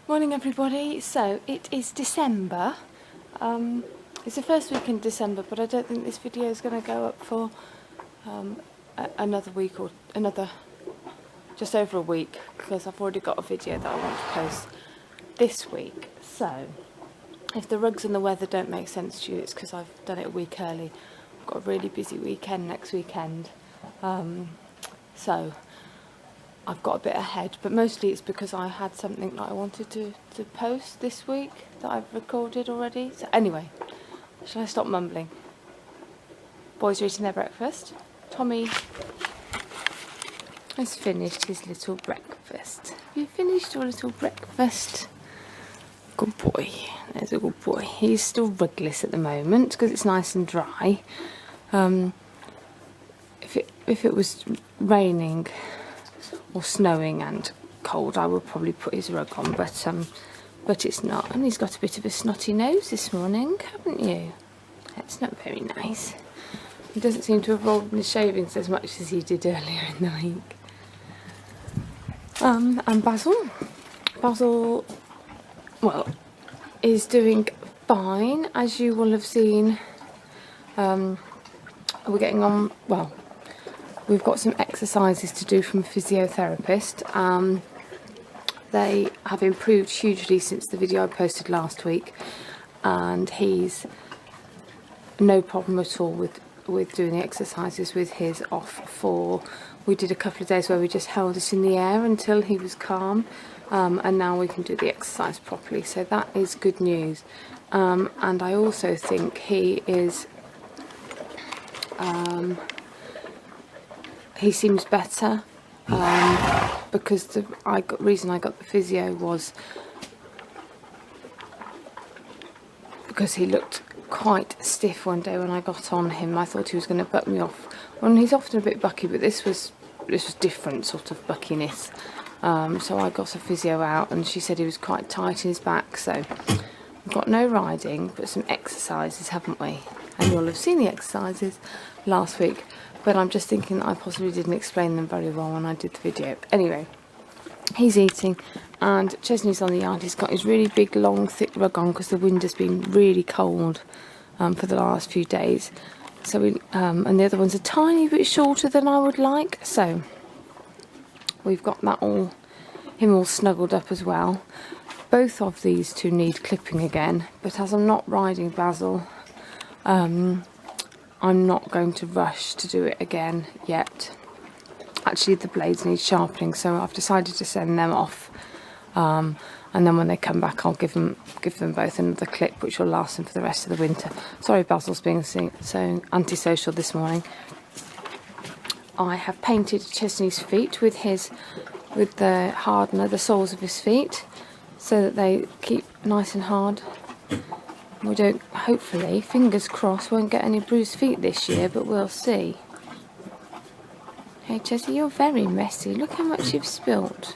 Morning everybody. So it is December. It's the first week in December, but I don't think this video is going to go up for another week or just over a week, because I've already got a video that I want to post this week. So if the rugs and the weather don't make sense to you, it's because I've done it a week early. I've got a really busy weekend next weekend, so I've got a bit ahead, but mostly it's because I had something that I wanted to post this week that I've recorded already. So anyway, shall I stop mumbling? Boys are eating their breakfast. Tommy has finished his little breakfast. Have you finished your little breakfast? Good boy. There's a good boy. He's still rugless at the moment because it's nice and dry. If it was raining or snowing and cold, I would probably put his rug on, but it's not. And he's got a bit of a snotty nose this morning, haven't you? That's not very nice. He doesn't seem to have rolled in his shavings as much as he did earlier in the week. And Basil, well, is doing fine, as you will have seen. We're getting on well. We've got some exercises to do from a physiotherapist. They have improved hugely since the video I posted last week, and he's no problem at all with doing the exercises with his we did a couple of days where we just held it in the air until he was calm, and now we can do the exercise properly, so that is good news. And I also think he is he seems better, because the reason I got the physio was because he looked quite stiff one day when I got on him. I thought he was going to buck me off. Well, he's often a bit bucky, but this was different sort of buckiness. So I got a physio out, and she said he was quite tight in his back. So we've got no riding, but some exercises, haven't we? And you'll have seen the exercises last week, but I'm just thinking that I possibly didn't explain them very well when I did the video. Anyway, he's eating, and Chesney's on the yard. He's got his really big, long, thick rug on because the wind has been really cold for the last few days. So and the other one's a tiny bit shorter than I would like. So we've got him all snuggled up as well. Both of these two need clipping again, but as I'm not riding Basil, I'm not going to rush to do it again yet. Actually, the blades need sharpening, so I've decided to send them off, and then when they come back, I'll give them both another clip, which will last them for the rest of the winter. Sorry, Basil's being so antisocial this morning. I have painted Chesney's feet with the hardener, the soles of his feet, so that they keep nice and hard. We don't, hopefully, fingers crossed, won't get any bruised feet this year, but we'll see. Hey Chesney, you're very messy. Look how much you've spilt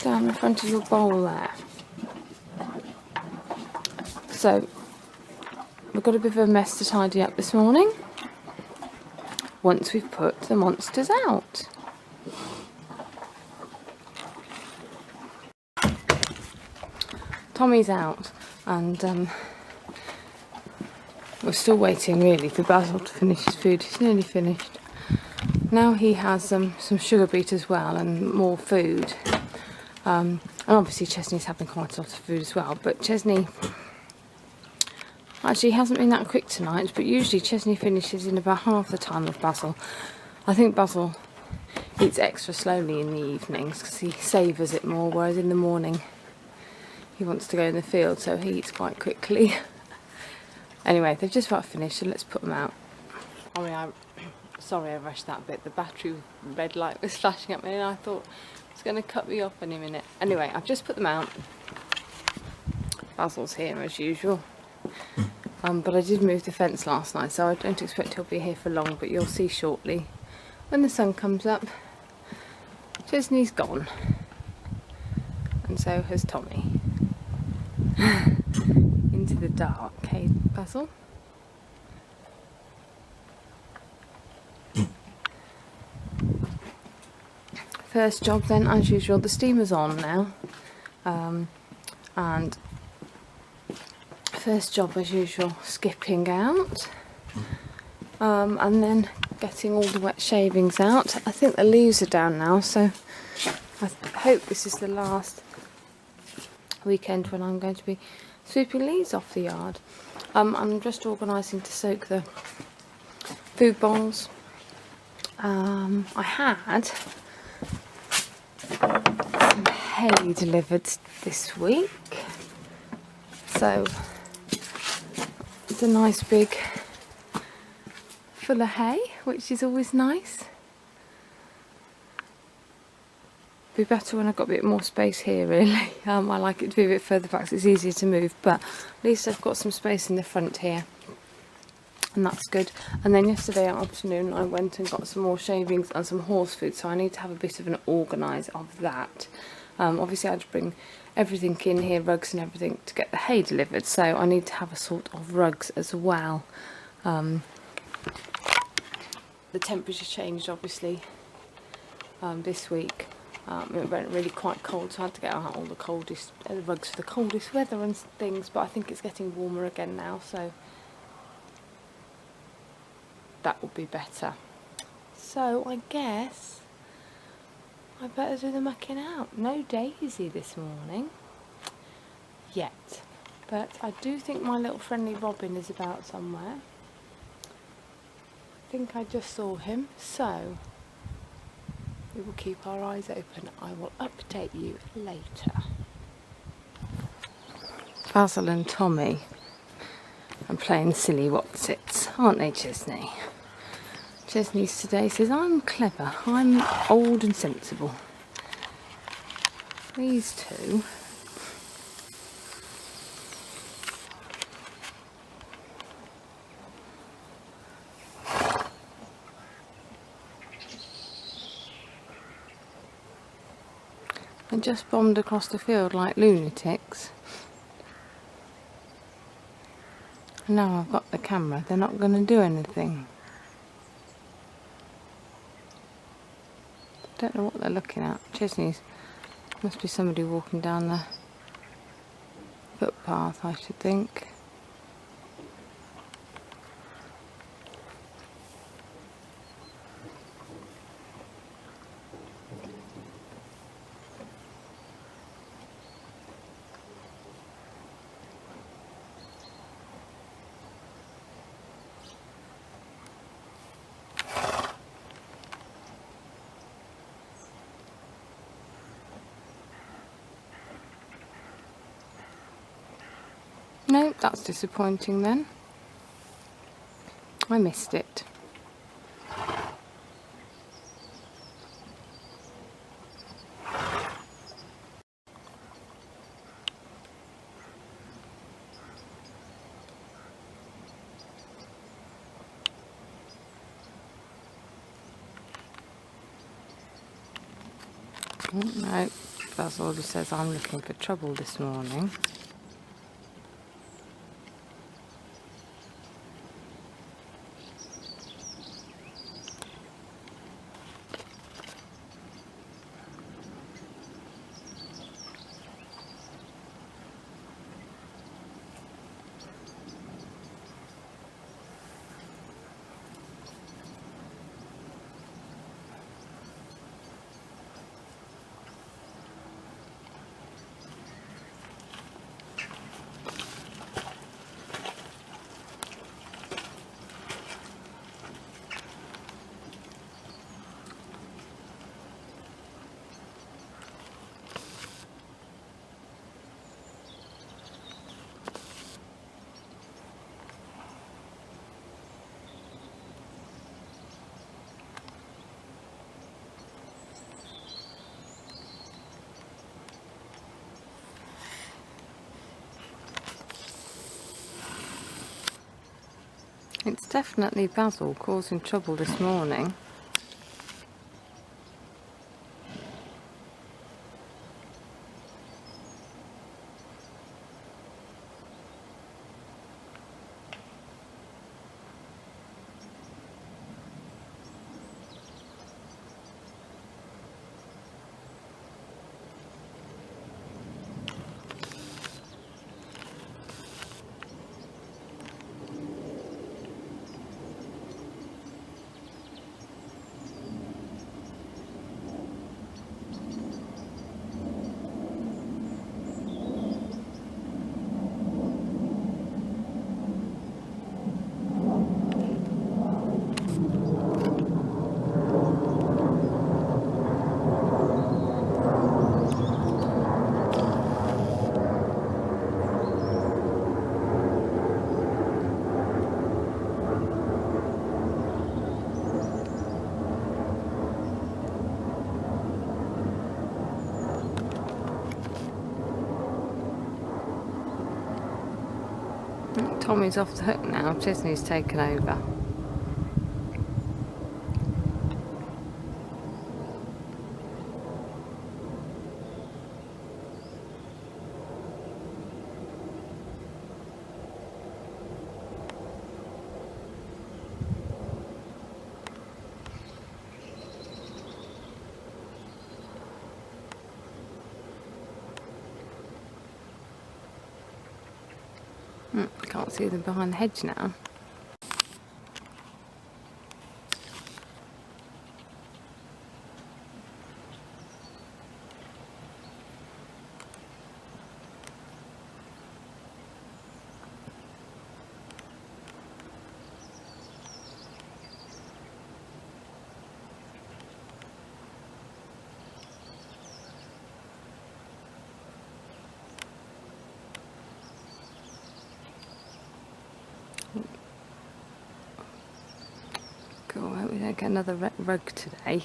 down the front of your bowl there. So, we've got a bit of a mess to tidy up this morning, once we've put the monsters out. Tommy's out, and we're still waiting really for Basil to finish his food. He's nearly finished. Now he has some sugar beet as well and more food. And obviously Chesney's having quite a lot of food as well, but Chesney actually hasn't been that quick tonight, but usually Chesney finishes in about half the time of Basil. I think Basil eats extra slowly in the evenings because he savours it more, whereas in the morning he wants to go in the field, so he eats quite quickly. Anyway, they've just about finished, so let's put them out. Sorry I rushed that bit. The battery red light was flashing at me and I thought it's going to cut me off any minute. Anyway, I've just put them out. Basil's here as usual. But I did move the fence last night, so I don't expect he'll be here for long, but you'll see shortly when the sun comes up. Chesney's gone. And so has Tommy. Into the dark, okay, Basil? First job then, as usual, the steamer's on now. And first job as usual, skipping out, and then getting all the wet shavings out. I think the leaves are down now, so I hope this is the last weekend when I'm going to be sweeping leaves off the yard. I'm just organising to soak the food bowls. I had some hay delivered this week, so it's a nice big full of hay, which is always nice. Be better when I've got a bit more space here, really. I like it to be a bit further back so it's easier to move, but at least I've got some space in the front here, and that's good. And then yesterday afternoon I went and got some more shavings and some horse food, so I need to have a bit of an organise of that. Obviously I had to bring everything in here, rugs and everything, to get the hay delivered, so I need to have a sort of rugs as well. The temperature changed obviously this week. It went really quite cold, so I had to get out all the coldest rugs for the coldest weather and things, but I think it's getting warmer again now, so that will be better. So I guess I better do the mucking out. No Daisy this morning yet, but I do think my little friendly Robin is about somewhere. I think I just saw him, so we will keep our eyes open. I will update you later. Basil and Tommy are playing silly whatsits, aren't they, Chesney? Chesney's today says, I'm clever, I'm old and sensible. These two and just bombed across the field like lunatics. And now I've got the camera, they're not going to do anything. Don't know what they're looking at. Chesney's must be somebody walking down the footpath, I should think. No, that's disappointing then. I missed it. Oh, no, Basil just says I'm looking for trouble this morning. It's definitely Basil causing trouble this morning. Tommy's off the hook now. Chesney's taken over. Can't see them behind the hedge now. Cool, I hope we don't get another rug today.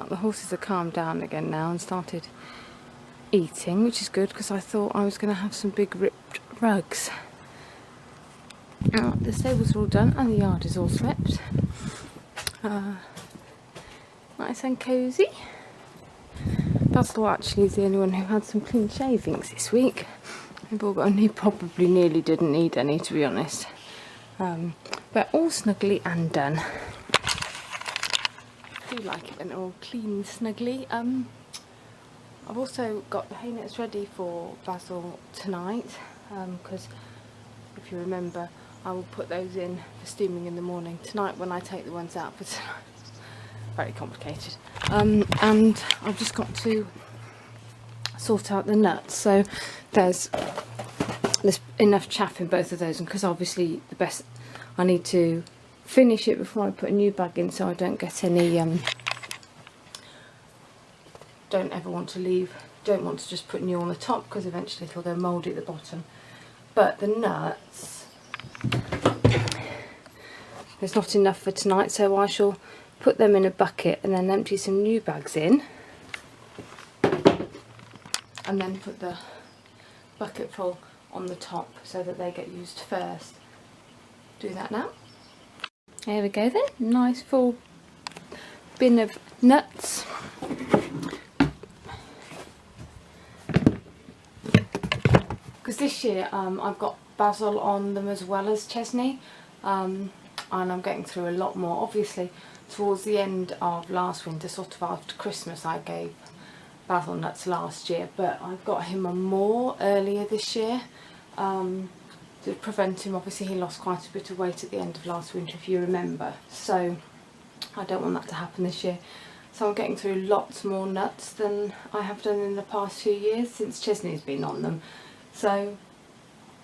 The horses have calmed down again now and started eating, which is good because I thought I was going to have some big ripped rugs. The stables are all done and the yard is all swept. Nice and cosy. Basil actually is the only one who had some clean shavings this week. He probably nearly didn't need any, to be honest. But all snuggly and done. I do like it when they're all clean and snuggly. I've also got the hay nets ready for Basil tonight, because if you remember, I will put those in for steaming in the morning tonight when I take the ones out for tonight. Very complicated. And I've just got to sort out the nuts. So there's enough chaff in both of those, and because obviously I need to finish it before I put a new bag in, so I don't get any don't want to just put new on the top, because eventually it'll go mouldy at the bottom. But the nuts, there's not enough for tonight, so I shall put them in a bucket and then empty some new bags in, and then put the bucket full on the top so that they get used first. Do that now. There we go then, nice full bin of nuts. Because this year I've got Basil on them as well as Chesney, and I'm getting through a lot more. Obviously towards the end of last winter, sort of after Christmas, I gave Basil nuts last year, but I've got him on more earlier this year to prevent him. Obviously he lost quite a bit of weight at the end of last winter, if you remember, so I don't want that to happen this year. So I'm getting through lots more nuts than I have done in the past few years since Chesney's been on them. So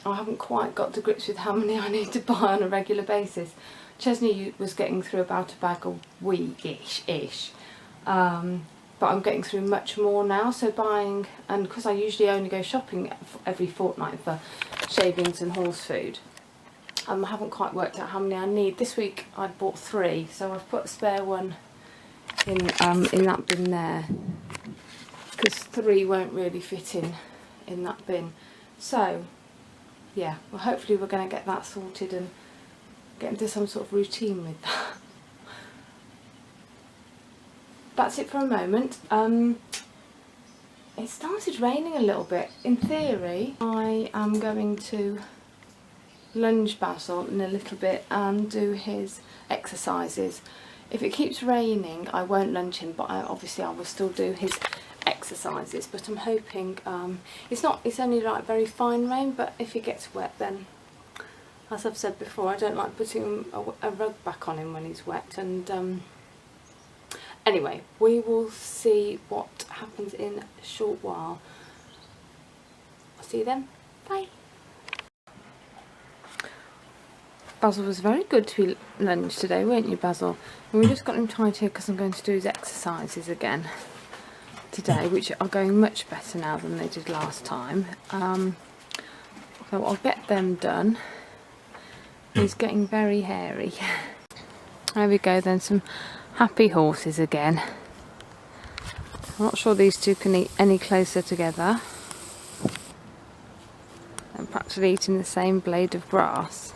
I haven't quite got to grips with how many I need to buy on a regular basis. Chesney was getting through about a bag a week-ish. But I'm getting through much more now, so buying, and because I usually only go shopping every fortnight for shavings and horse food, I haven't quite worked out how many I need. This week I bought 3, so I've put a spare one in that bin there, because 3 won't really fit in that bin. So yeah, well, hopefully we're going to get that sorted and get into some sort of routine with that. That's it for a moment. It started raining a little bit. In theory, I am going to lunge Basil in a little bit and do his exercises. If it keeps raining, I won't lunge him, but obviously I will still do his exercises. But I'm hoping it's only like very fine rain, but if he gets wet, then, as I've said before, I don't like putting a rug back on him when he's wet. And anyway, we will see what happens in a short while. I'll see you then. Bye. Basil was very good to be lunged today, weren't you, Basil? And we just got him tied here because I'm going to do his exercises again today, which are going much better now than they did last time. So I'll get them done. He's getting very hairy. There we go then, some happy horses again. I'm not sure these two can eat any closer together. They're practically eating the same blade of grass.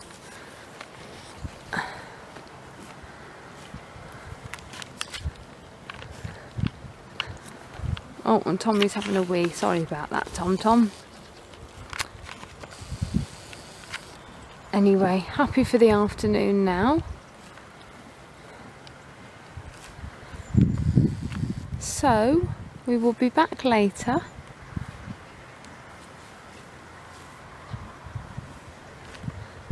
Oh, and Tommy's having a wee. Sorry about that, Tom. Anyway, happy for the afternoon now. So, we will be back later.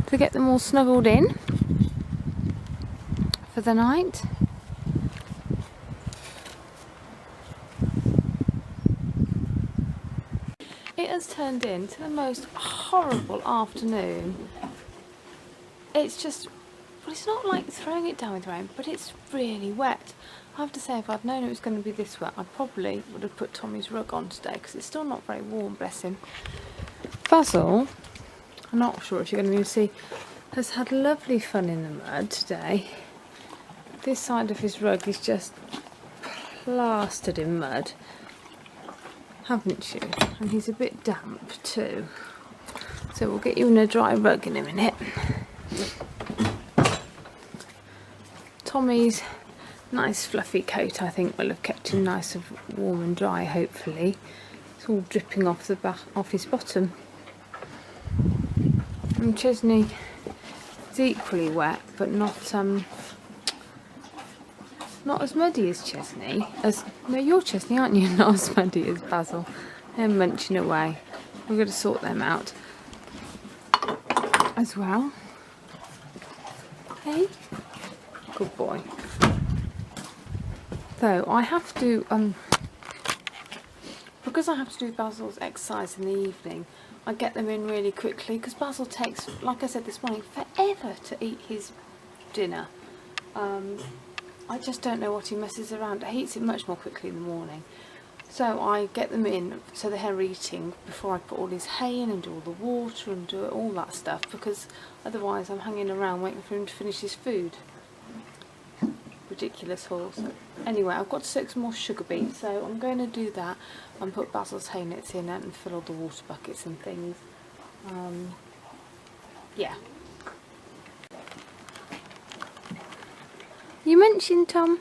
To get them all snuggled in for the night. It has turned into the most horrible afternoon. It's just, well, it's not like throwing it down with rain, but it's really wet. I have to say, if I'd known it was going to be this wet, I probably would have put Tommy's rug on today, because it's still not very warm, bless him. Basil, I'm not sure if you're going to be able to see, has had lovely fun in the mud today. This side of his rug is just plastered in mud, haven't you? And he's a bit damp too. So we'll get you in a dry rug in a minute. Tommy's nice fluffy coat, I think, will have kept him nice and warm and dry, hopefully. It's all dripping off the back, off his bottom. And Chesney is equally wet, but not as muddy as Chesney. No, you're Chesney, aren't you? Not as muddy as Basil. They're munching away. We're going to sort them out as well. Hey, good boy. So I have to, because I have to do Basil's exercise in the evening, I get them in really quickly, because Basil takes, like I said this morning, forever to eat his dinner. I just don't know what he messes around. He eats it much more quickly in the morning. So I get them in so they're eating before I put all his hay in and do all the water and do all that stuff, because otherwise I'm hanging around waiting for him to finish his food. Ridiculous horse. Anyway, I've got to soak some more sugar beets, so I'm going to do that and put Basil's hay nets in and fill all the water buckets and things. Yeah. You mentioned Tom.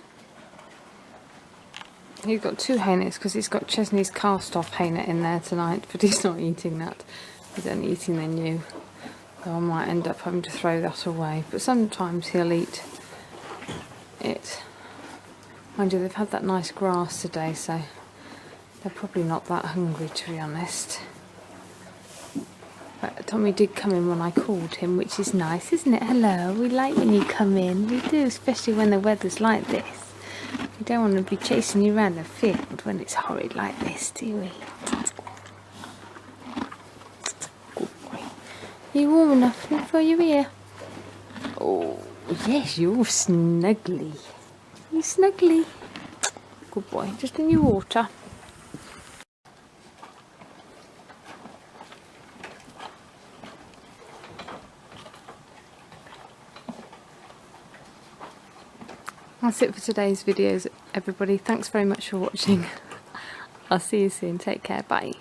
He's got 2 hay nets because he's got Chesney's cast off hay net in there tonight, but he's not eating that. He's only eating the new. So I might end up having to throw that away. But sometimes he'll eat it. Mind you, they've had that nice grass today, so they're probably not that hungry, to be honest. But Tommy did come in when I called him, which is nice, isn't it? Hello, we like when you come in. We do, especially when the weather's like this. We don't want to be chasing you around the field when it's horrid like this, do we? Good boy. You warm enough for your ear? Oh, yes, you're snuggly. You snuggly. Good boy. Just bring you water. That's it for today's videos, everybody. Thanks very much for watching. I'll see you soon. Take care. Bye.